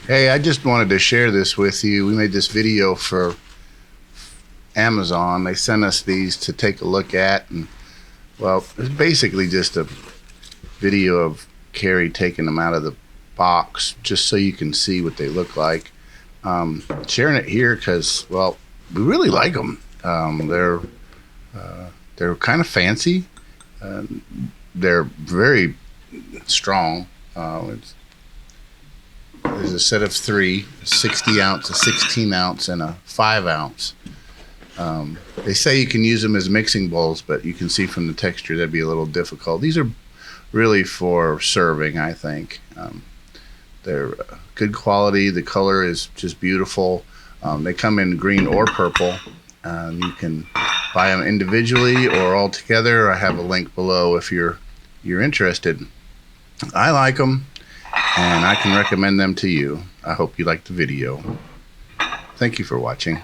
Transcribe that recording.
Hey, I just wanted to share this with you. We made this video for Amazon. They sent us these to take a look at, and well, it's basically just a video of Carrie taking them out of the box, just so you can see what they look like. Sharing it here because, well, we really like them. They're kind of fancy. They're very strong. There's a set of three: a 60 ounce, a 16 ounce, and a 5 ounce. They say you can use them as mixing bowls, but you can see from the texture that'd be a little difficult. These are really for serving, I think. They're good quality. The color is just beautiful. They come in green or purple. You can buy them individually or all together. I have a link below if you're interested. I like them, and I can recommend them to you. I hope you liked the video. Thank you for watching.